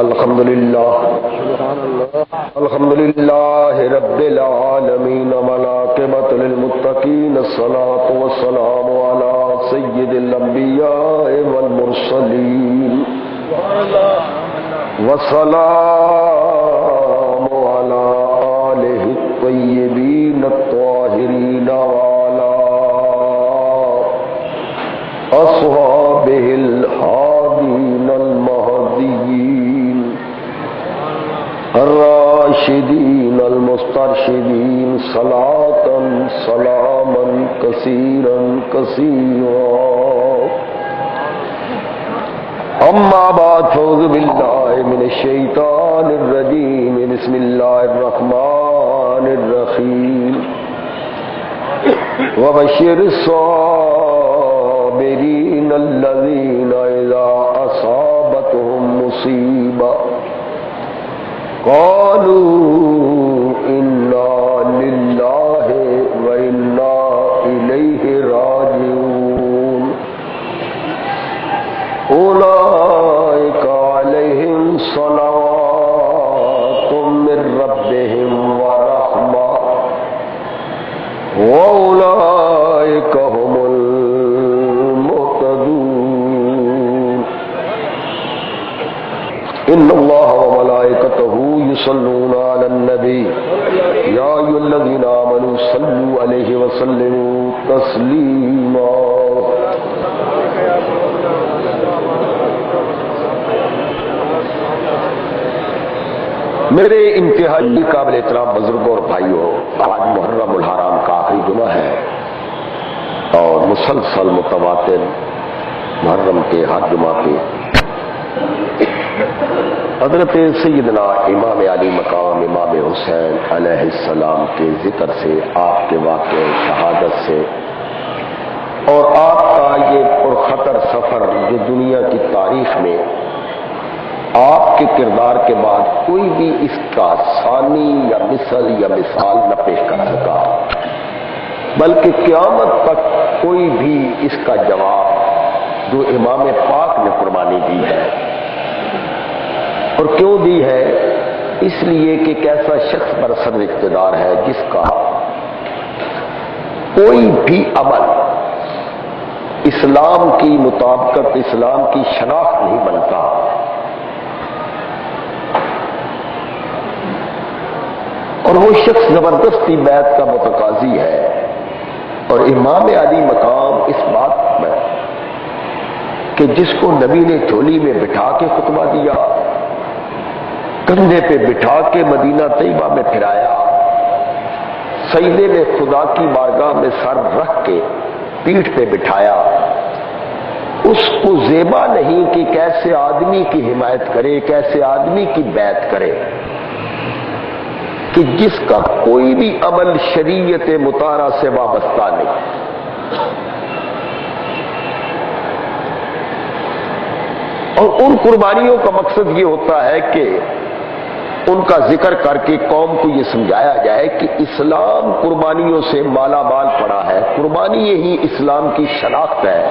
الحمد للہ رب العالمین والعاقبۃ للمتقین الصلاۃ والسلام علی سید الانبیاء والمرسلین والسلام علی آلہ الطیبین الطاہرین وعلی اصحابہ الہادین المہدیین الراشدین المسترشدین صلاۃ سلاما کثیرا کثیرا اما بعد فاعوذ باللہ من الشیطان الرجیم بسم اللہ الرحمن الرحیم وبشر الصابرین الذین اذا اصابتهم مصیبہ قالوا انا للہ وانا الیہ راجعون اولئک علیہم صلوات من ربہم ورحمہ واولئک هم المہتدون ان اللہ وملائکتہ یصلون علی النبی یا ایھا الذین آمنوا صلوا علیہ وسلموا تسلیما میرے انتہائی قابل احترام بزرگوں اور بھائیوں، آج محرم الحرام کا آخری جمعہ ہے اور مسلسل متواتر محرم کے ہر جمعہ پہ حضرت سیدنا امام علی مقام امام حسین علیہ السلام کے ذکر سے، آپ کے واقعہ شہادت سے اور آپ کا یہ پرخطر سفر جو دنیا کی تاریخ میں آپ کے کردار کے بعد کوئی بھی اس کا ثانی یا مثل یا مثال نہ پیش کر سکا، بلکہ قیامت تک کوئی بھی اس کا جواب جو امام پاک نے قربانی دی ہے، اور کیوں دی ہے؟ اس لیے کہ ایک ایسا شخص برسر اقتدار ہے جس کا کوئی بھی عمل اسلام کی مطابقت، اسلام کی شناخت نہیں بنتا، اور وہ شخص زبردستی بیعت کا متقاضی ہے۔ اور امام علی مقام اس بات میں کہ جس کو نبی نے جھولی میں بٹھا کے خطبہ دیا، کندھے پہ بٹھا کے مدینہ طیبہ میں پھرایا، سجدے میں خدا کی بارگاہ میں سر رکھ کے پیٹھ پہ بٹھایا، اس کو زیبا نہیں کہ کیسے آدمی کی حمایت کرے، کیسے آدمی کی بیعت کرے کہ جس کا کوئی بھی عمل شریعت مطالعہ سے وابستہ نہیں۔ اور ان قربانیوں کا مقصد یہ ہوتا ہے کہ ان کا ذکر کر کے قوم کو یہ سمجھایا جائے کہ اسلام قربانیوں سے مالا مال پڑا ہے، قربانی یہی اسلام کی شناخت ہے۔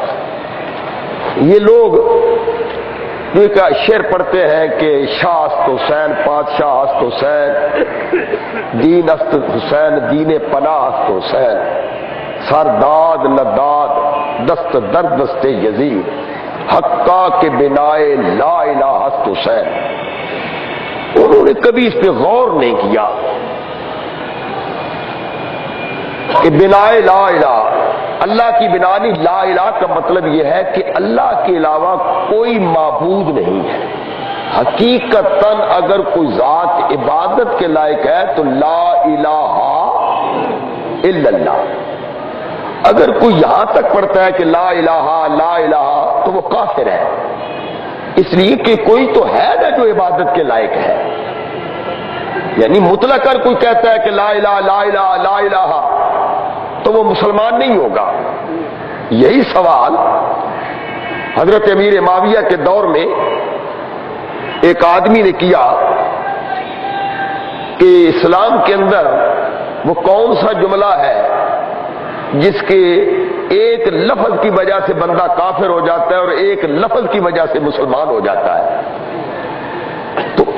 یہ لوگ یہ کا شعر پڑھتے ہیں کہ شاہ است حسین پادشاہ است حسین، دین است حسین دین پناہ است حسین، سر داد نداد دست درد دست یزید، حقا کے بنائے لا الہ است حسین۔ انہوں نے کبھی اس پہ غور نہیں کیا کہ بنائے لا الہ، اللہ کی بنا نہیں، لا الہ کا مطلب یہ ہے کہ اللہ کے علاوہ کوئی معبود نہیں ہے۔ حقیقتاً اگر کوئی ذات عبادت کے لائق ہے تو لا الہ الا اللہ۔ اگر کوئی یہاں تک پڑھتا ہے کہ لا الہ لا الہ تو وہ کافر ہے، اس لیے کہ کوئی تو ہے نا جو عبادت کے لائق ہے۔ یعنی مطلق اگر کوئی کہتا ہے کہ لا الہ لا الہ لا الہ تو وہ مسلمان نہیں ہوگا۔ یہی سوال حضرت امیر معاویہ کے دور میں ایک آدمی نے کیا کہ اسلام کے اندر وہ کون سا جملہ ہے جس کے ایک لفظ کی وجہ سے بندہ کافر ہو جاتا ہے اور ایک لفظ کی وجہ سے مسلمان ہو جاتا ہے۔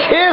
6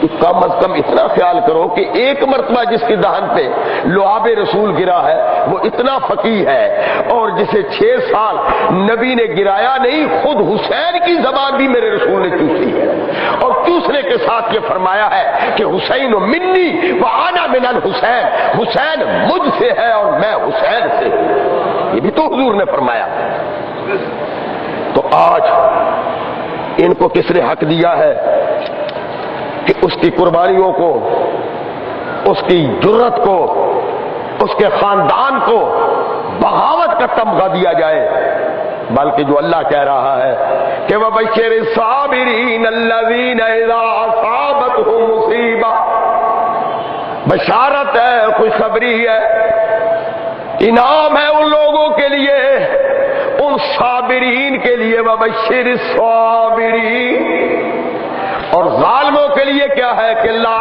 تو کم از کم اتنا خیال کرو کہ ایک مرتبہ جس کی دہن پہ لعاب رسول گرا ہے وہ اتنا فقیہ ہے، اور جسے 6 سال نبی نے گرایا نہیں، خود حسین کی زبان بھی میرے رسول نے چوسی ہے، اور چوسنے کے ساتھ یہ فرمایا ہے کہ حسین منی وانا من الحسین، حسین مجھ سے ہے اور میں حسین سے ہوں، یہ بھی تو حضور نے فرمایا۔ تو آج ان کو کس نے حق دیا ہے کہ اس کی قربانیوں کو، اس کی جرت کو، اس کے خاندان کو بغاوت کا تمغہ دیا جائے؟ بلکہ جو اللہ کہہ رہا ہے کہ وَبَشِّرِ الصَّابِرِينَ الَّذِينَ إِذَا أَصَابَتْهُم مُّصِیبَۃٌ، بشارت ہے، خوشخبری ہے، انعام ہے ان لوگوں کے لیے، ان صابرین کے لیے، وَبَشِّرِ الصَّابِرِينَ۔ اور ظالموں کے لیے کیا ہے کہ لا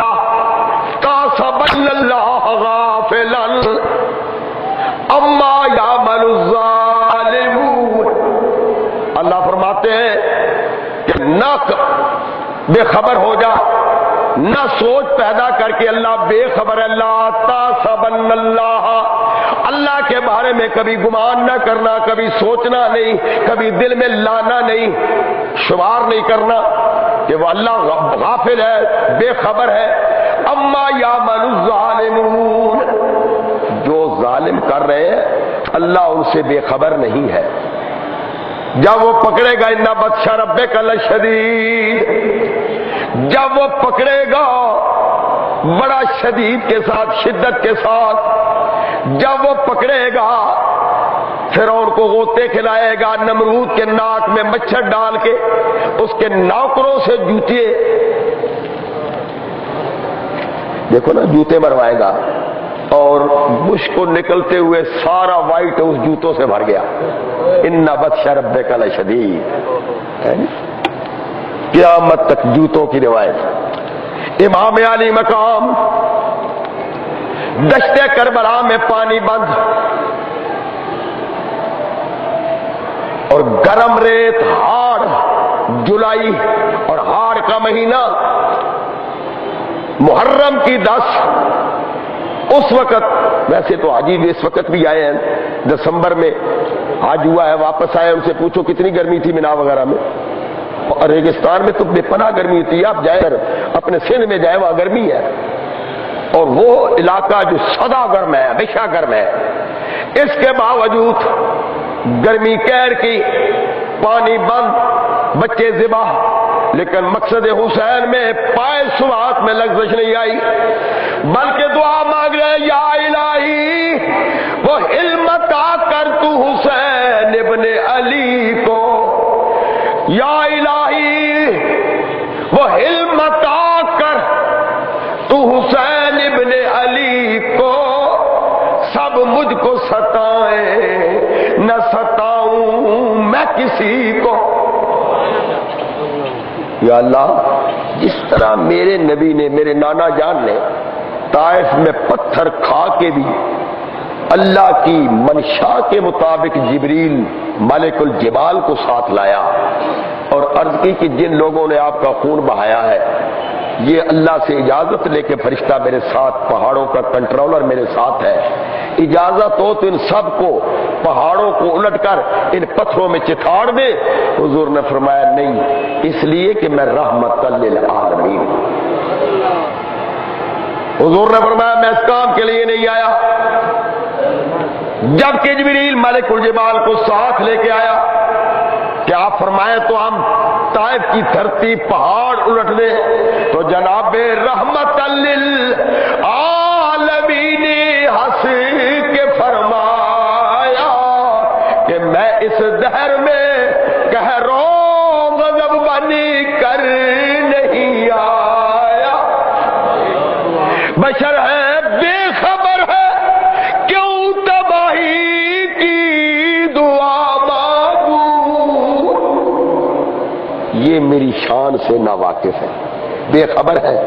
تحسبن اللہ غافلا عما یعمل الظالمون، اللہ فرماتے ہیں کہ نہ بے خبر ہو جا، نہ سوچ پیدا کر کے اللہ بے خبر ہے، لا تحسبن اللہ، اللہ کے بارے میں کبھی گمان نہ کرنا، کبھی سوچنا نہیں، کبھی دل میں لانا نہیں، شمار نہیں کرنا کہ وہ اللہ غافل ہے، بے خبر ہے، اما یعمل الظالمون، جو ظالم کر رہے ہیں اللہ ان سے بے خبر نہیں ہے۔ جب وہ پکڑے گا ان بطش ربک لشدید، جب وہ پکڑے گا بڑا شدید کے ساتھ، شدت کے ساتھ، جب وہ پکڑے گا فرعون کو غوطے کھلائے گا، نمرود کے ناک میں مچھر ڈال کے اس کے نوکروں سے جوتے، دیکھو نا جوتے مروائے گا، اور بش کو نکلتے ہوئے سارا وائٹ اس جوتوں سے بھر گیا۔ ان بطش ربک لشدید، قیامت تک جوتوں کی روایت۔ امام علی مقام، دشت کربلا میں پانی بند اور گرم ریت، ہاڑ، جولائی اور ہاڑ کا مہینہ، محرم کی 10، اس وقت، ویسے تو حاجی اس وقت بھی آئے ہیں، دسمبر میں حج ہوا ہے، واپس آئے، ان سے پوچھو کتنی گرمی تھی مینا وغیرہ میں، اور ریگستان میں تو بے پناہ گرمی ہوتی ہے، آپ جائے اپنے سندھ میں جائے وہاں گرمی ہے، اور وہ علاقہ جو سدا گرم ہے، ہمیشہ گرم ہے، اس کے باوجود گرمی قہر کی، پانی بند، بچے ذبح، لیکن مقصد حسین میں پائے سوات میں لغزش نہیں آئی، بلکہ دعا مانگ رہے، یا الہی وہ علم عطا کر تو حسین ابن علی کو، یا الہی وہ علم عطا کر تو حسین ابن علی کو، سب مجھ کو ستائیں نہ ستاؤں میں کسی کو۔ یا اللہ، جس طرح میرے نبی نے، میرے نانا جان نے طائف میں پتھر کھا کے بھی اللہ کی منشا کے مطابق جبریل ملک الجبال کو ساتھ لایا اور عرض کی کہ جن لوگوں نے آپ کا خون بہایا ہے، یہ اللہ سے اجازت لے کے فرشتہ میرے ساتھ، پہاڑوں کا کنٹرولر میرے ساتھ ہے، اجازت ہو تو ان سب کو، پہاڑوں کو الٹ کر ان پتھروں میں چتھاڑ دے۔ حضور نے فرمایا نہیں، اس لیے کہ میں رحمت للعالمین ہوں۔ حضور نے فرمایا میں اس کام کے لیے نہیں آیا۔ جب کہ جبریل ملک الجبال کو ساتھ لے کے آیا کہ آپ فرمائیں تو ہم طائف کی دھرتی، پہاڑ الٹ دیں، تو جناب رحمت للعالمین ہنس کے فرمایا کہ میں اس دہر میں قہر و غضب بنی کر نہیں آیا، بشر ہے، بے خبر ہے، کیوں تباہی کی دعا مانگوں، یہ میری شان سے ناواقف ہے، بے خبر ہے،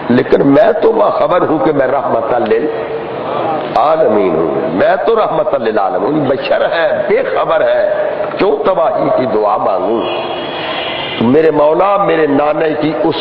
لیکن میں تو باخبر ہوں کہ میں رحمت للعالمین ہوں، میں تو رحمت للعالمین، بشر ہے، بے خبر ہے، کیوں تباہی کی دعا مانگوں۔ میرے مولا میرے نانے کی اس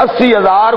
80,000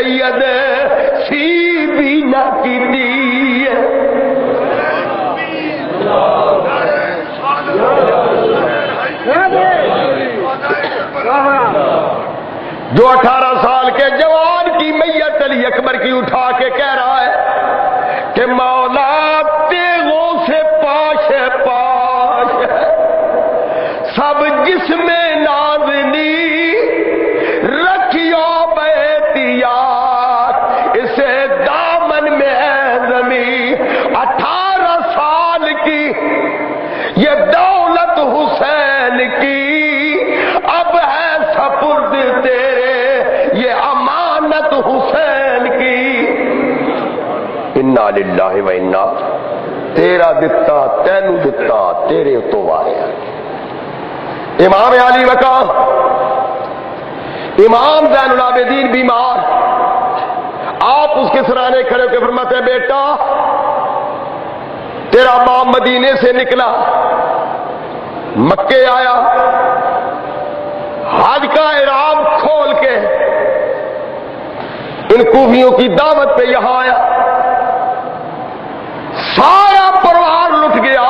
سید سی بھی نہ کیتی ہے۔ جو 18 سال کے جوان کی میت علی اکبر کی اٹھا کے کہہ رہا ہے کہ مولا تیغوں سے پاش پاش ہے سب جسم نازنی رکھیو بیتیات اسے دامن میں ہے زمین۔ 18 سال کی یہ دولت حسین کی اب ہے سپرد تیرے، یہ امانت حسین کی۔ انا للہ و انا، تیرا دتا تینو دتا تیرے تو واریا۔ امام علی وقا، امام زین العابدین بیمار، آپ اس کے سرانے کھڑے ہو کے فرماتے ہیں بیٹا تیرا باپ مدینے سے نکلا، مکے آیا، حج کا احرام کھول کے ان کوفیوں کی دعوت پہ یہاں آیا، سارا پروار لٹ گیا،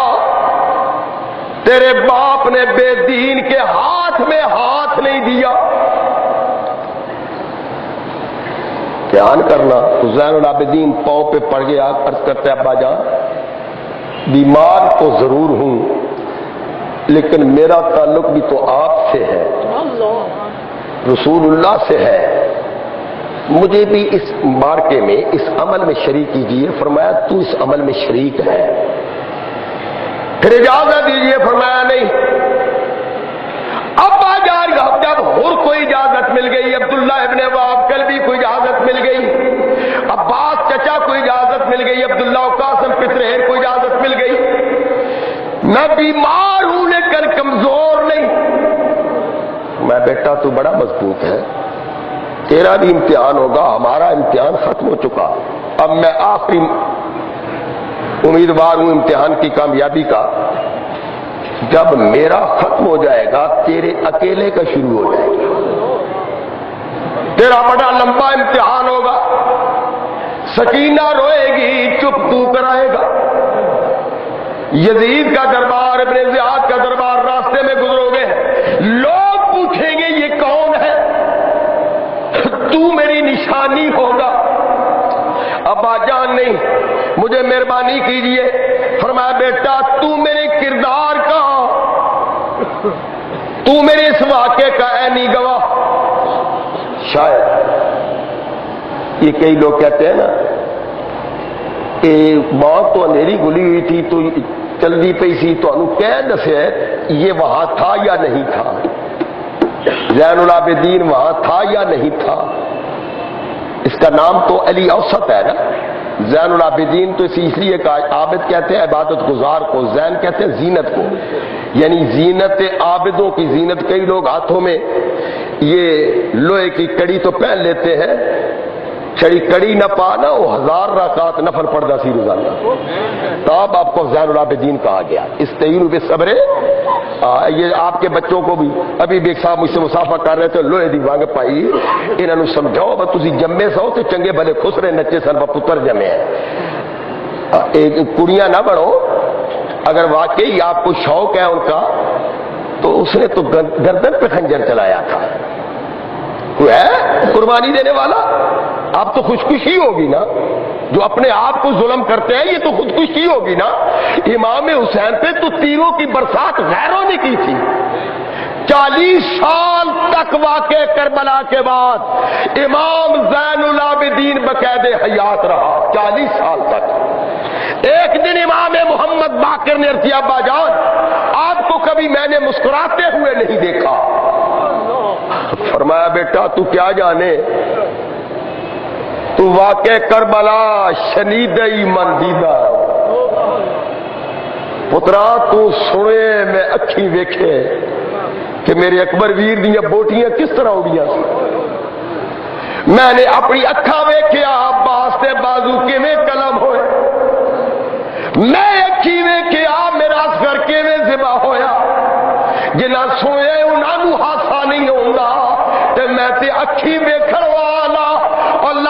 تیرے باپ نے بے دین کے ہاتھ میں ہاتھ نہیں دیا۔ دھیان کرنا، زین العابدین پاؤں پہ پڑ گیا، عرض کرتے ابا جان بیمار تو ضرور ہوں لیکن میرا تعلق بھی تو آپ سے ہے، رسول اللہ سے ہے، مجھے بھی اس مارکے میں اس عمل میں شریک کیجیے۔ فرمایا تو اس عمل میں شریک ہے، پھر اجازت دیجیے۔ فرمایا نہیں، ابا جان کا جب ہر کو اجازت مل گئی، عبداللہ ابن وہب کلبی کو اجازت مل گئی، عباس چچا کو اجازت مل گئی، عبداللہ قاسم پترہیر کو اجازت مل گئی، میں بیمار ہوں لیکن کمزور نہیں۔ میں بیٹا تو بڑا مضبوط ہے، تیرا بھی امتحان ہوگا، ہمارا امتحان ختم ہو چکا، اب میں آخری امیدوار ہوں امتحان کی کامیابی کا، جب میرا ختم ہو جائے گا تیرے اکیلے کا شروع ہو جائے گا، تیرا بڑا لمبا امتحان ہوگا، سکینہ روئے گی چپ تو کرائے گا، یزید کا دربار، ابن زیاد کا دربار، راستے میں گزرو گے لوگ پوچھیں گے یہ کون ہے، تو میری نشانی ہوگا۔ ابا جان نہیں، مجھے مہربانی کیجئے۔ فرمایا بیٹا تو میرے کردار کا، تو میرے اس واقعے کا عینی گواہ۔ شاید یہ کئی لوگ کہتے ہیں نا کہ موت تو اندھیری گلی ہوئی تھی تو چلدی پئی سی، تو انہوں کہہ دسے یہ وہاں تھا یا نہیں تھا، زین العابدین وہاں تھا یا نہیں تھا۔ اس کا نام تو علی اوسط ہے نا، زین العابدین تو اس لیے عابد کہتے ہیں عبادت گزار کو، زین کہتے ہیں زینت کو، یعنی زینت عابدوں کی زینت۔ کئی لوگ ہاتھوں میں یہ لوہے کی کڑی تو پہن لیتے ہیں، چڑی کڑی نہ پانا وہ 1000 رکعت نفل پڑھتا سی روزانہ، تب آپ کو زین العابدین کہا گیا۔ استعینوا بالصبر، یہ آپ کے بچوں کو بھی ابھی بھی ایک صاحب مجھ سے مسافہ کر رہے تھے، لوہے دی وانگ پائی انہوں نے سمجھاؤ بس تسی جمے سو تے چنگے بھلے خسرے نچے سن پتر جمے ہیں، کڑیاں نہ بڑھو۔ اگر واقعی آپ کو شوق ہے ان کا تو اس نے تو گردن پہ خنجر چلایا تھا، کوئی ہے قربانی دینے والا؟ آپ تو خوشخوشی ہوگی نا، جو اپنے آپ کو ظلم کرتے ہیں یہ تو خودکشی ہوگی نا۔ امام حسین پہ تو تیروں کی برسات غیروں نے کی تھی۔ 40 سال تک واقع کربلا کے بعد امام زین العابدین بقید حیات رہا، 40 سال تک۔ ایک دن امام محمد باقر نے عرض کیا ابا جان آپ کو کبھی میں نے مسکراتے ہوئے نہیں دیکھا۔ فرمایا بیٹا تو کیا جانے، تو واقع کربلا شنیدہ مندیدہ، پترا تو سنے میں اکھی ویکھے کہ میرے اکبر ویر دیاں بوٹیاں کس طرح ہوگیاں، میں نے اپنی اکھا ویکھیا عباس تے بازو کیویں قلم ہوئے، میں اکھی ویکھیا میرا اصغر کیویں ذبح ہویا، جنہاں سوئے انہاں نوں ہاسا نہیں ہوندا تے میں تے اکھی ویکھن والا اللہ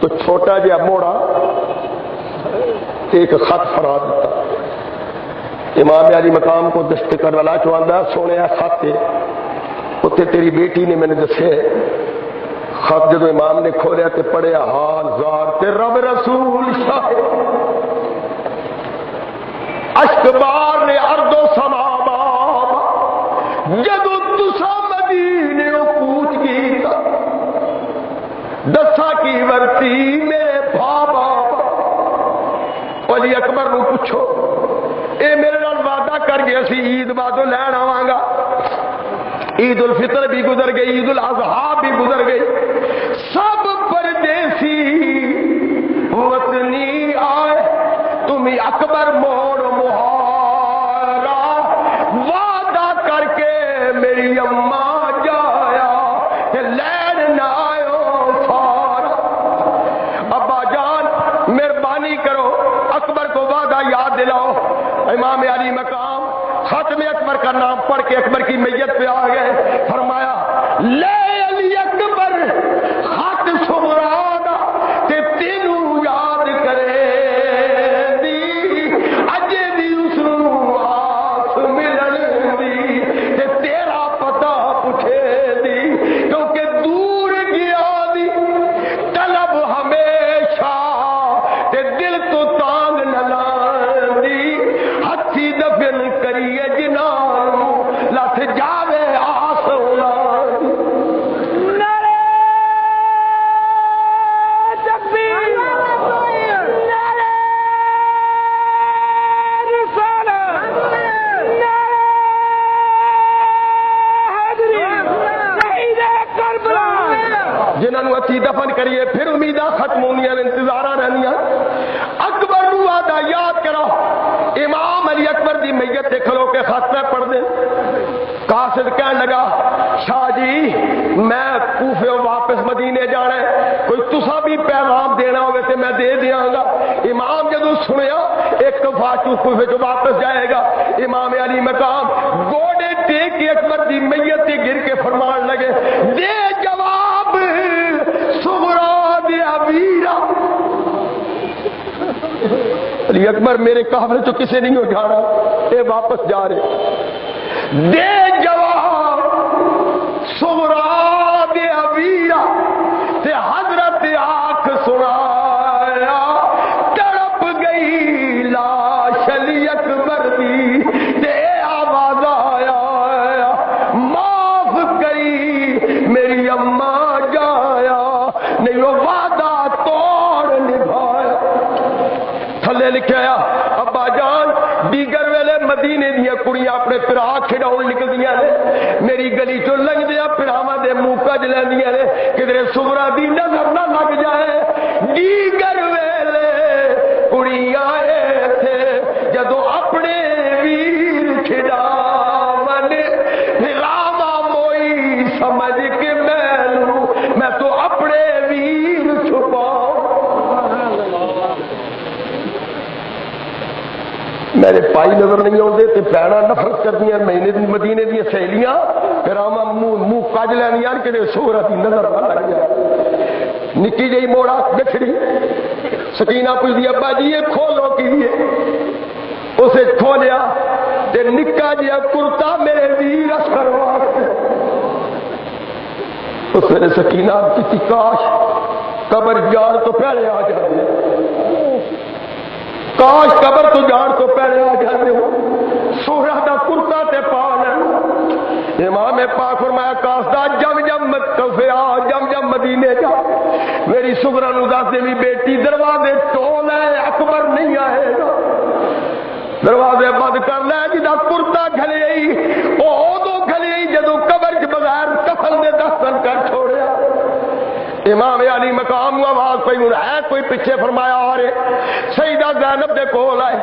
تو چھوٹا جہا موڑا ایک خط فرا دیتا۔ امام علی مقام کو دستخط والا چواندا سونے خط ہے، اتنے تیری بیٹی نے میں نے دسے۔ خط جدو امام نے کھولیا تے پڑھیا حال زار تے رب رسول شاہ اشکبار نے ارض و سما جدو تسا مدینے پوچھ گئی دسا کی ورتی میرے بابا علی اکبر نو پوچھو اے میرے نال وعدہ کر گیا سی عید بعدوں لین آواں گا، عید الفطر بھی گزر گئی، عید الاضحیٰ بھی گزر گئی، سب پردیسی وطنی آئے، تمہیں اکبر موڑ مہارا وعدہ کر کے میری اماں جایا لین نہ آئو سارا۔ ابا جان مہربانی کرو اکبر کو وعدہ یاد دلاؤ۔ امام علی مقام ختم اکبر کا نام پڑھ کے اکبر کی میت پہ آ گئے، فرمایا لے علی اکبر خط سمرانا تے تینوں یاد کرے دی اجے دی اس نوں آس ملن دی تے تیرا پتہ پوچھے دی، کیونکہ دور گیا دی طلب ہمیشہ تے دل تو تانگ نہ لاندی، ہتھی دفن کریے جنان لت جاوے آسونا۔ جنہوں ہتھی دفن کریے پھر امیداں ختم ہونیاں انتظار رہنیاں۔ اکبر نو وعدہ یاد کرو۔ امام علی اکبر دی میت تے کھلو کے خط پہ پڑھ دیں۔ قاصد کہنے لگا شاہ جی میں کوفے واپس مدینے جانا ہے، کوئی تسا بھی پیغام دینا ہوئے تے میں دے دیاں گا۔ امام جدو سنیا ایک دفعہ کوفے جو واپس جائے گا، امام علی مقام گوڑے ٹیک کے اکبر دی میت تے گر کے فرمان لگے دے جواب صغرا دے ابیرا۔ علی اکبر میرے قافلے تو کسے نہیں ہو جا رہا، اے واپس جا رہے، دے جواب صغرا دے ابیرا تے حضرت آنکھ سنایا تڑپ گئی لاش علی اکبر دی تے آواز آیا معاف کری میری اماں جایا، نہیں وہ وعدہ توڑ نبھایا۔ تھلے لکھایا ابا جان دیگر ویلے مدینے دیا کڑیاں اپنے پھرا کھڑاؤں نکل دیا نے، میری گلی چو لنگ دیا پھراواں دے منہ کج لیندیاں نے کدھر صغرا دی نظر نہ لگ جائے۔ دیگر ویلے کڑیاں تھے جدو اپنے ویر کھڑاون پھراواں موئی سمجھ کے میں تو اپنے ویر چھپاؤں۔ میرے پائی نظر نہیں آتے تے پیڑا نفرت کر دیا مدینے دیا سہیلیاں پھر آما منہ کج لینیاں کہ صغرا دی نظر نہ لگ جائے۔ نکی جی موڑا بچڑی سکینہ پوچھ دی ابا جی یہ کھولو کیجیے، اسے کھولیا تے نکا جیا کرتا میرے ویر اثر واسطے۔ اس نے سکینہ کسی کاش قبر جان تو پہلے آ جاتے، کاش قبر تو جان تو پہلے آ جاتے ہو، صغرا دا کرتا تے پا لینا۔ امام پاک فرمایا کاسدا جم جم کفیا جم جم مدینے جا میری صغرا نو دس دے بیٹی دروازے ٹول ہے اکبر نہیں آئے گا، دروازے بند کر لے جدا کرتا گھلے او ادو گھلے جدو قبر چ بغیر کفن دے دفن کر چھوڑیا۔ امام علی مقام آواز پہ ہے کوئی پیچھے فرمایا آ رہے سیدہ زینب دے کول آئے،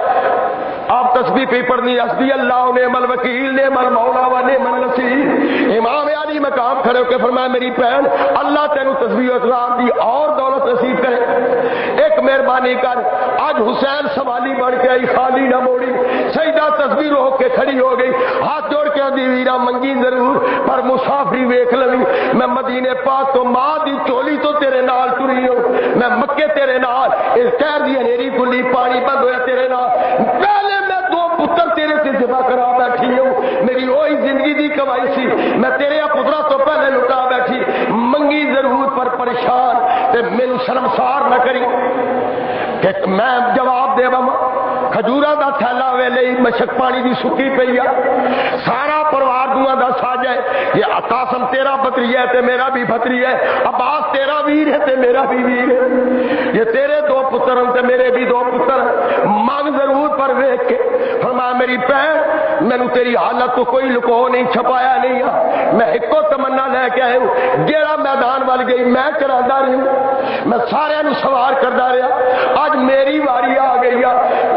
آپ تسبیح پہ پڑھنی حسبی اللہ نعم الوکیل نعم المولا و نعم النصیر۔ امام علی مقام کھڑے ہو کے فرمایا میری بہن اللہ تینوں تسبیح و اکرام دی اور دولت نصیب کرے، ایک مہربانی کر آج حسین سوالی بن کے آئی خالی نہ موڑی۔ سیدہ تسبیح ہو کے کھڑی ہو گئی، ہاتھ جوڑ کے دی ویرا منگی ضرور پر مسافری ویکھ لوی میں مدینے پاک تو ماں دی چولی تو تیرے نال ٹری ہوں میں مکے تیرے نال اس شہر دی انیری کھلی پانی بند ہویا تیرے نال پہلے میں دو پتر تیرے سے ذبح کرا بیٹھی ہوں میری وہی زندگی دی کمائی سی میں تیرے پترا تو پہلے لٹا بیٹھی منگی ضرور پر پریشان تے مینوں شرمسار نہ کری کہ میں جواب دے بما کھجورا دا تھیلا ویلے مشک پانی دی سکی پئی سارا پروار دعا دا ساج ہے یہ قاسم تیرا بھتری ہے تے میرا بھی بھتری ہے عباس تیرا ویر ہے تے میرا بھی ویر ہے یہ تیرے دو پتر ہیں تے میرے بھی دو پتر ہیں مانگ ضرور پر ویکھ کے فرمایا میری بہن مینوں تیری حالت تو کوئی لکو نہیں چھپایا نہیں میں ایکو تمنا لے کے آیا ہوں جیڑا میدان وال گئی میں کراندا رہی ہوں میں سارے نو سوار کردا رہا اج میری واری آ گئی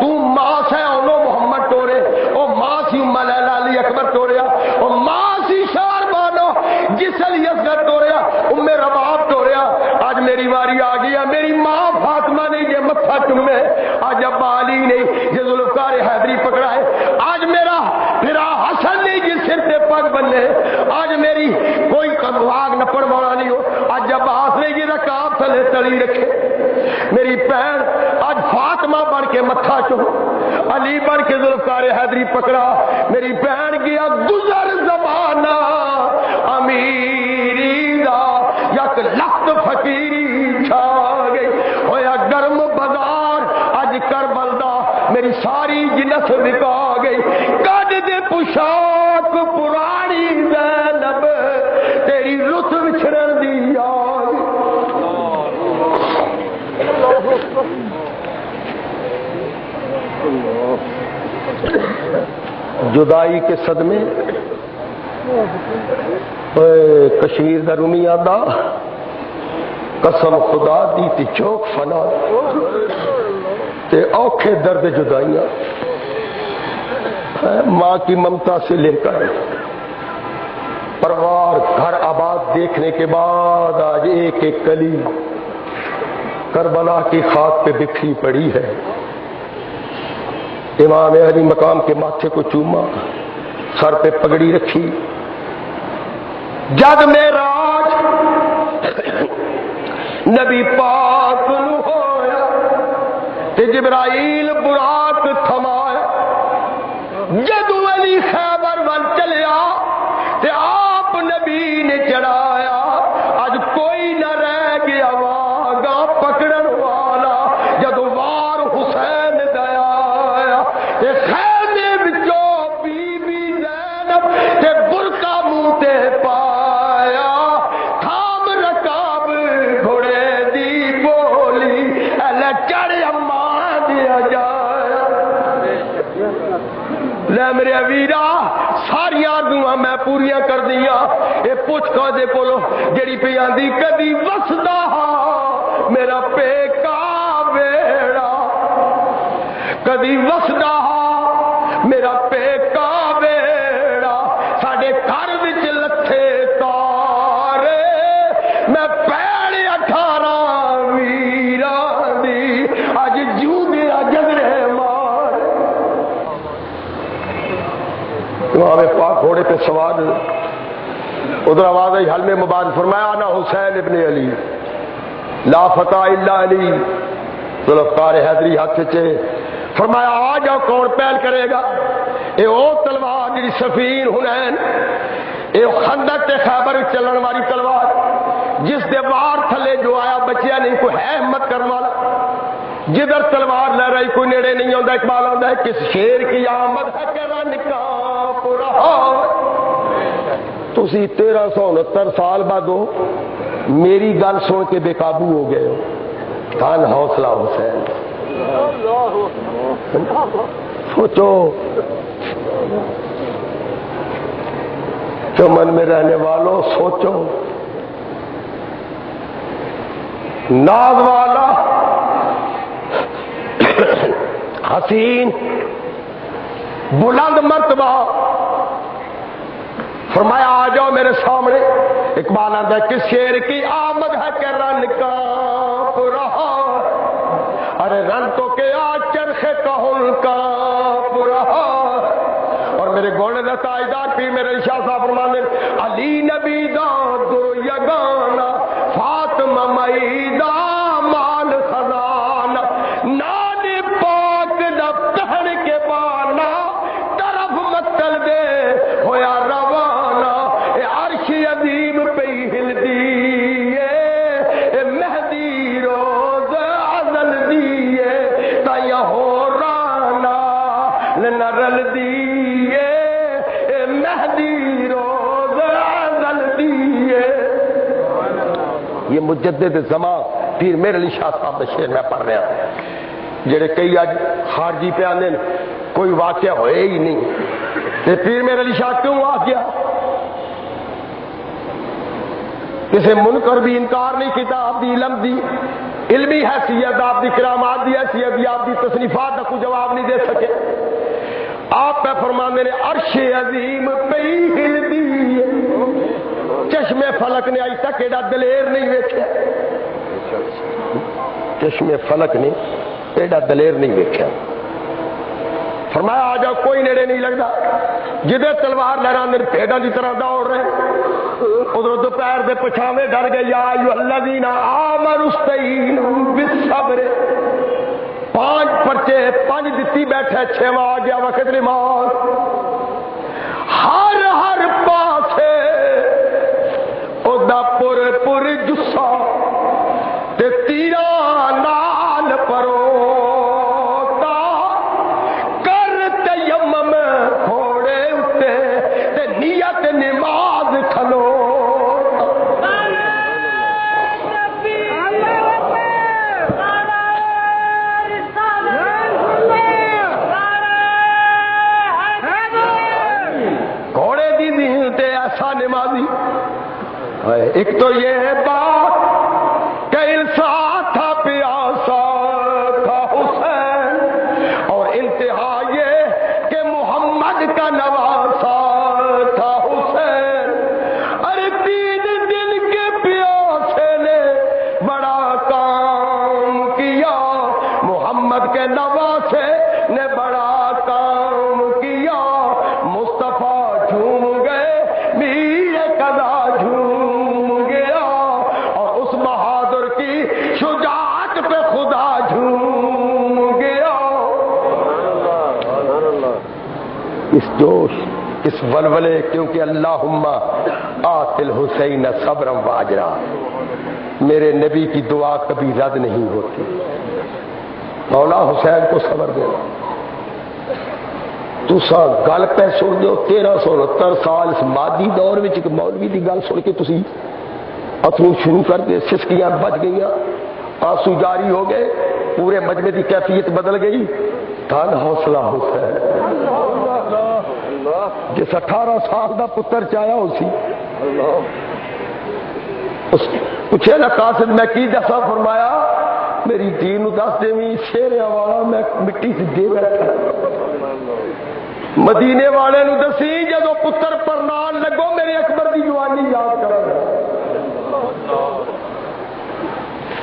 تو ماں سے انہوں محمد ٹورے او ماں سی ام لیلا علی اکبر ٹوریا او ماں سی شار بانو جس علی اصغر ٹوریا ام رباب ٹوریا آج میری واری آ گئی میری ماں فاطمہ نہیں یہ متھا چومے آج ابا علی نہیں یہ ذوالفقار حیدری پکڑا ہے آج میرا پھرا حسن نہیں جس سر پہ پگ بننے آج میری کوئی واگ نپڑ والا نہیں ہو آج جب آسرے کی رکاب تھلے تڑی رکھے میری بہن آج فاطمہ بن کے متھا چوم علی بن کے ذوالفقار حیدری پکڑا میری بہن گیا گزر زمانہ امیری دا یک لخت فقیری چھا گئی ہویا گرم بازار اج کربل دا میری ساری جنس وکا گئی کڈ دے پوشاک پرانی زینب تیری رت وچھڑن دی یاد جدائی کے صدمے کشمیر دا رومی آدھا قسم خدا دی تی چوک فنا تے اوکھے درد جدائیاں ماں کی ممتا سے لے کر پروار گھر آباد دیکھنے کے بعد آج ایک ایک کلی کربلا کی خاک پہ بکھری پڑی ہے امام علی مقام کے ماتھے کو چوما سر پہ پگڑی رکھی جگ میں راج نبی پاک نو ہویا تے جبرائیل براق تھمایا جدو علی خیبر ول چلیا تے آپ نبی نے چڑھایا اج کوئی نہ رہ گیا واگا پکڑن والا جدو وار حسین دیا تے خیمے وچوں بی بی زینب تے برقع منہ تے پایا تھام رکاب گھوڑے دی بولی اے چڑھ اماں دیا جایا لے میرے ویرا ساریاں دعا میں پوریاں کر دیا اے پوچھ کا دے کولو جڑی پہ آندی کدی وسدا میرا پیکا ویڑا کدی وسدا میرا پیکا ویڑا ساڈے گھر وچ لتھے تارے میں پیڑ 18 ویراں دی اج جودیا جگرے مار امام پاک گھوڑے پہ سوار ادھر آواز آئی حلم مبارک فرمایا انا حسین ابن علی لا فتح الا علی ذوالفقار حیدری ہاتھ چے فرمایا آ جاؤ کون پہل کرے گا اے او تلوار جی سفیر حنین اے خندق تے خیبر چلن والی تلوار جس دے وار تھلے جو آیا بچیا نہیں کوئی ہے ہمت کرنے والا جدھر تلوار لے رہی کوئی نیڑے نہیں ہوتا اقبال ہوتا ہے کس شیر کی آمد ہے کہ رن کا پورا تسی 1369 سال بعد ہو میری گل سن کے بے قابو ہو گئے ہو دھن حوصلہ حسین سوچو چمن میں رہنے والوں سوچو ناز والا حسین بلند مرتبہ فرمایا آ جاؤ میرے سامنے اقبال آتا ہے کس شیر کی آمد ہے کہ رن کانپ رہا ارے رن تو کیا چرخ کہن کانپ رہا اور میرے گھوڑے دا تاجدار پیر میرے شاہ صاحب فرماندے علی نبی دا در یگانا فاطمہ مئی دا مال خزانہ نان پاک دا پہن کے بانا طرف متل دے ہویا روانہ اے عرش عظیم پہ ہل دیئے اے مہدی روز عزل دیئے تا یہو رانا لنرل دیئے اے مہدی روز عزل دیئے. یہ مجدد زمان پیر میرے علی شاہ صاحب کا شعر میں پڑھ رہا ہوں جڑے کئی اج خارجی پہ آنے کوئی واقعہ ہوئے ہی نہیں تے پیر میرے علی شاہ کیوں آ گیا؟ کسی منکر بھی انکار نہیں کیتا آپ دی علم دی علمی حیثیت آپ دی کرامات دی حیثیت دی آپ دی تصنیفات کا کوئی جواب نہیں دے سکے. آپ پہ فرمانے نے عرش عظیم پہ ہل دی چشم فلک نے آج تک ایڈا دلیر نہیں ویکھیا. چشم فلک نے ایڈا دلیر نہیں ویکھیا. فرمایا آ جاؤ کوئی نیڑے نہیں لگتا جدے تلوار لہراندے بھیڑاں دی طرح دوڑ رہے ادھر دوپہر دے پچھاوے ڈر گئے یا ایھا الذین آمنوا استعینوا بالصبر 5 پرچے 5 دتی بیٹھے 6واں آ گیا وقت نماز ہر پاسے اودا پر جسا تے تیرا نال پرو نماز کھلو گھوڑے دی دین تے ایسا نمازی. ایک تو یہ ہے بات کہ انسان تھا پیاسا تھا حسین اور انتہا یہ کہ محمد کا نواسا تھا حسین. ارے 3 دن کے پیاسے نے بڑا کام کیا محمد کے نواسے نے بڑا کام کیا. مصطفیٰ جھوم گئے میر قضا جھوم گیا اور اس بہادر کی شجاعت پہ خدا جھوم گیا. اس جوش اس ولولے کیونکہ اللہم آت الحسین صبرا واجرا میرے نبی کی دعا کبھی رد نہیں ہوتی. مولا حسین کو صبر دینا. تسا گل پہ سن دو 1369 سال اس مادی دور میں ایک مولوی دی گل سن کے تسی اترو شروع کر دے سسکیاں بچ گئیاں آنسو جاری ہو گئے پورے مجمع کی کیفیت بدل گئی. دھن حوصلہ حسین جس 18 سال دا پتر چاہیا اسی پوچھے نا قاصد میں کی دسا فرمایا میری دین دس دیویں شیریاں والا میں مٹی سے دے بیٹھا. مدینے والے نو دسی جدو پتر پرنان لگو میرے اکبر دی جوانی یاد کر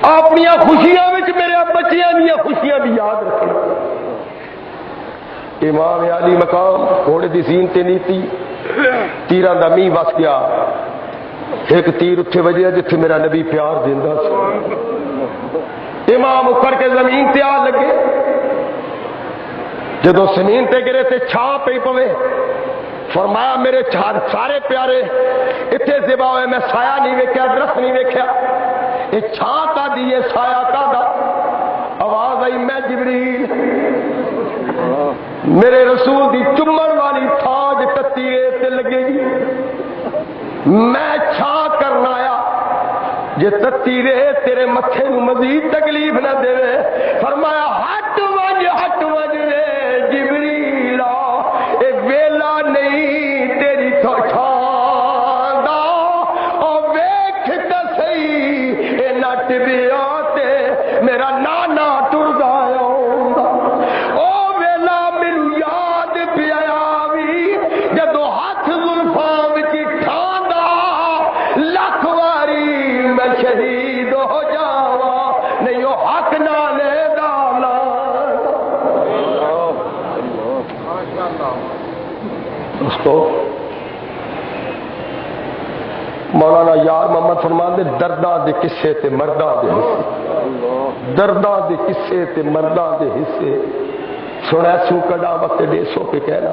اپنی خوشیاں وچ میرے بچیاں دیا خوشیاں بھی یاد رکھنا. امام علی مقام گھوڑے دی زین تے نیتی تیراں دا میہ وس گیا. ایک تیر اتھے وجیا جتھے میرا نبی پیار دیندا سی. امام اکھڑ کے زمین تے آ لگے جدو زمین تے گرے تے چھاں پئی پوے فرمایا میرے سارے پیارے اتنے ذبح ہوئے میں سایہ نہیں ویکھیا درخت نہیں ویکھیا یہ چھاں کا دی یہ سایہ کا دا. آواز آئی میں جبریل میرے رسول دی چمن والی تھاج تتیرے تے لگے گی میں چھاں کرنا آیا جے تتیرے تیرے متھے نو مزید تکلیف نہ دے. فرمایا ہٹ وج رے جبریل اے ویلا نہیں تیری چھاں دا او ویکھ تے سہی اے نٹ بیا تے میرا نانا ٹردا آوندا. او ویلا مینوں یاد پیا وی جدو ہاتھ زلفاں وچ ٹھاندا لکھ واری میں شہید ہو جاواں نہیں او حق نالے دا اس کو مولانا یار محمد فرمان دے درداں دے قصے تے مرداں دے حصے، درداں دے قصے تے مرداں دے حصے سنا سو کڈا وقت ڈے سو پہ کہنا.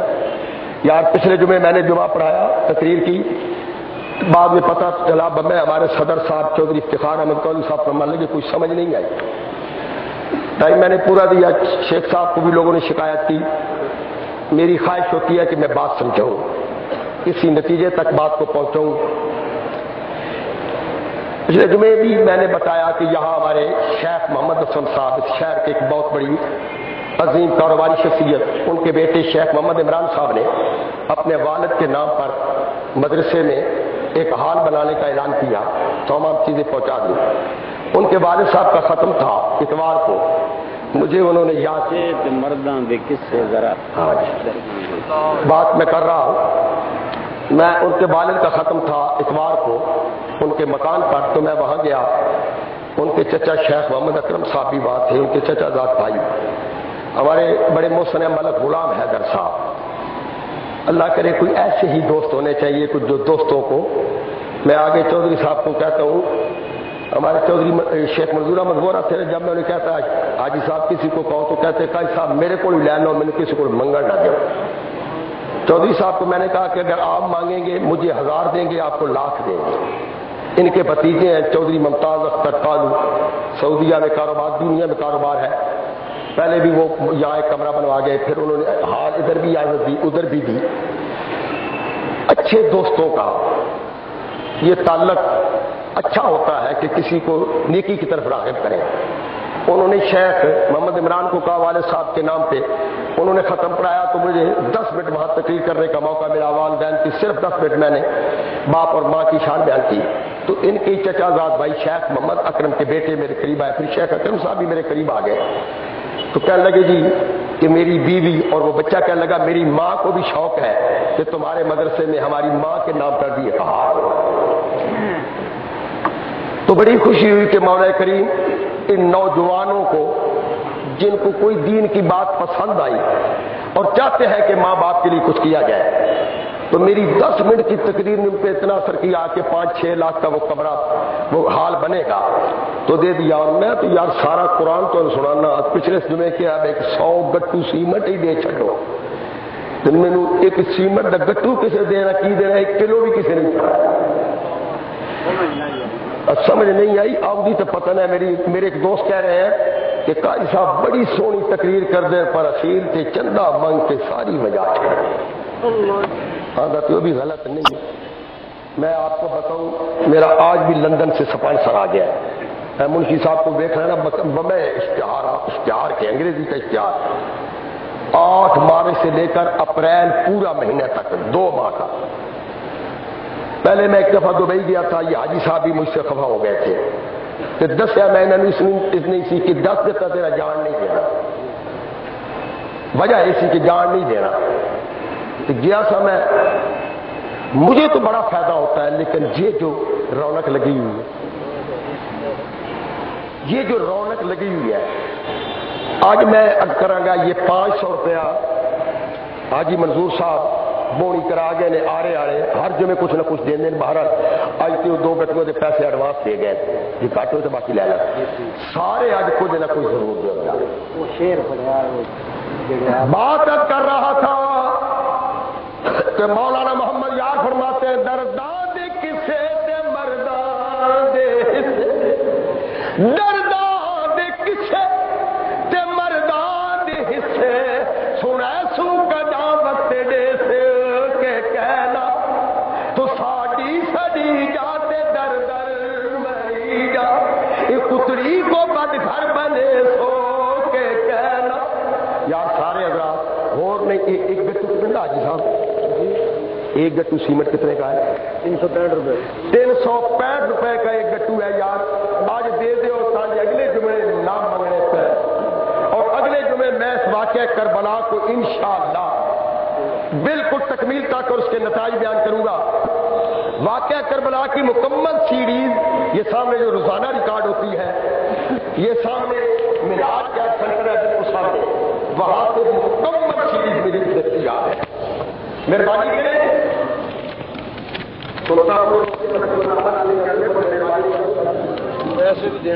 یار پچھلے جمعے میں نے جمعہ پڑھایا، تقریر کی، بعد میں پتہ چلا میں ہمارے صدر صاحب چودھری افتخار احمد قادری صاحب فرمان لگے کچھ سمجھ نہیں آئی. ٹائم میں نے پورا دیا، شیخ صاحب کو بھی لوگوں نے شکایت کی. میری خواہش ہوتی ہے کہ میں بات سمجھاؤں، کسی نتیجے تک بات کو پہنچاؤں. پچھلے جمعے بھی میں نے بتایا کہ یہاں ہمارے شیخ محمد حسن صاحب اس شہر کے ایک بہت بڑی عظیم کاروباری شخصیت، ان کے بیٹے شیخ محمد عمران صاحب نے اپنے والد کے نام پر مدرسے میں ایک ہال بنانے کا اعلان کیا. تمام چیزیں پہنچا دی. ان کے والد صاحب کا ختم تھا اتوار کو، مجھے انہوں نے یاد کیا مرداں دے قصے ذرا بات میں کر رہا ہوں. میں ان کے والد کا ختم تھا اتوار کو ان کے مکان پر، تو میں وہاں گیا. ان کے چچا شیخ محمد اکرم صاحب بھی وہاں تھے، ان کے چچا زاد بھائی ہمارے بڑے محسن ملک غلام حیدر صاحب. اللہ کرے کوئی ایسے ہی دوست ہونے چاہیے کچھ جو دوستوں کو، میں آگے چودھری صاحب کو کہتا ہوں، ہمارے چودھری شیخ منظور احمد غورا تھے، جب میں انہیں کہتا حاجی صاحب کسی کو کہو تو کہتے قاضی صاحب میرے کو لے لو، میں نے کسی کو منگل نہ دو. چودھری صاحب کو میں نے کہا کہ اگر آپ مانگیں گے مجھے 1000 دیں گے، آپ کو 1,00,000 دیں گے. ان کے بھتیجے ہیں چودھری ممتاز اختر کالو، سعودیہ میں کاروبار، دنیا میں کاروبار ہے. پہلے بھی وہ یہاں ایک کمرہ بنوا گئے، پھر انہوں نے ہال ادھر بھی اجازت دی، ادھر بھی دی. اچھے دوستوں کا یہ تعلق اچھا ہوتا ہے کہ کسی کو نیکی کی طرف راغب کریں. انہوں نے شیخ محمد عمران کو کہا والد صاحب کے نام پہ، انہوں نے ختم پڑھایا تو مجھے 10 منٹ وہاں تقریر کرنے کا موقع ملا. والدین کی صرف 10 منٹ میں نے باپ اور ماں کی شان بیان کی. تو ان کے چچا زاد بھائی شیخ محمد اکرم کے بیٹے میرے قریب آئے، پھر شیخ اکرم صاحب بھی میرے قریب آ گئے. تو کہنے لگے جی کہ میری بیوی اور وہ بچہ کہنے لگا میری ماں کو بھی شوق ہے کہ تمہارے مدرسے میں ہماری ماں کے نام پر بھی کہا. تو بڑی خوشی ہوئی کہ مولا کریم ان نوجوانوں کو جن کو کوئی دین کی بات پسند آئی اور چاہتے ہیں کہ ماں باپ کے لیے کچھ کیا جائے، تو میری 10 منٹ کی تقریر نے ان پہ اتنا اثر کیا کہ 5-6 لاکھ کا وہ کمرہ وہ ہال بنے گا تو دے دیا. اور میں تو یار سارا قرآن تو سنانا پچھلے جمعے کے اب 100 گٹو سیمنٹ ہی دے چھڈو. مینو ایک سیمنٹ کا گٹو کسے دینا کی دینا، 1 کلو بھی کسی نے سمجھ نہیں آئی. آؤں تو پتہ نہیں. میرے ایک دوست کہہ رہے ہیں کہ قاضی صاحب بڑی سونی تقریر کر دے پر اخیر سے چندہ مانگ کے ساری وجہ ہاں تو بھی غلط نہیں. میں آپ کو بتاؤں میرا آج بھی لندن سے سپانسر آ گیا ہے. میں منشی صاحب کو دیکھ رہا نا میں اشتہار کے انگریزی کا اشتہار 8 مارچ سے لے کر اپریل پورا مہینہ تک 2 ماہ کا. پہلے میں ایک دفعہ دبئی گیا تھا، یہ حاجی صاحب بھی مجھ سے خفا ہو گئے تھے کہ 10 یا میں نے اتنی سی کہ 10 دیتا تیرا جان نہیں دینا. وجہ ایسی کہ جان نہیں دینا. تو گیا تھا میں، مجھے تو بڑا فائدہ ہوتا ہے لیکن یہ جو رونق لگی ہوئی ہے، یہ جو رونق لگی ہوئی ہے، آج میں کراں گا یہ 500 روپیہ حاجی منظور صاحب بونی کرا گئے نے آرے ہر جمعے کچھ نہ کچھ دین دین. باہر آج تو 2 گٹوں کے پیسے ایڈوانس دے گئے، یہ کٹ ہوئے تو باقی لے لیں سارے. آج کچھ نہ کچھ ضرور دے گا. بات اب کر رہا تھا کہ مولانا محمد یار فرماتے ہیں دردان دے کسے تے مردان دے حصے، دردان دے کسے تے مردان دے حصے سنے سو کدا وقت دے سے کہ کہنا تو ساڑی سڑی جاتے در در مری جا ایک کتری کو بد گھر بنے سو کہ کہنا. یار سارے حضرات اور نہیں ایک گٹو کتنے حاجی صاحب، ایک گٹو سیمنٹ کتنے کا ہے؟ 365 روپے. 365 روپے کا ایک گٹو ہے. یار آج دے دے اور تاکہ اگلے جمعے نام منگنے پہ، اور اگلے جمعے میں اس واقعہ کربلا کو انشاءاللہ بالکل تکمیل تک اور اس کے نتائج بیان کروں گا. واقعہ کربلا کی مکمل سیریز یہ سامنے جو روزانہ ریکارڈ ہوتی ہے، یہ سامنے میراج کا سنٹر ہے بالکل سامنے، وہاں سے مکمل سیریز میری دستیاب ہے. مہربانی کریں ویسے بھی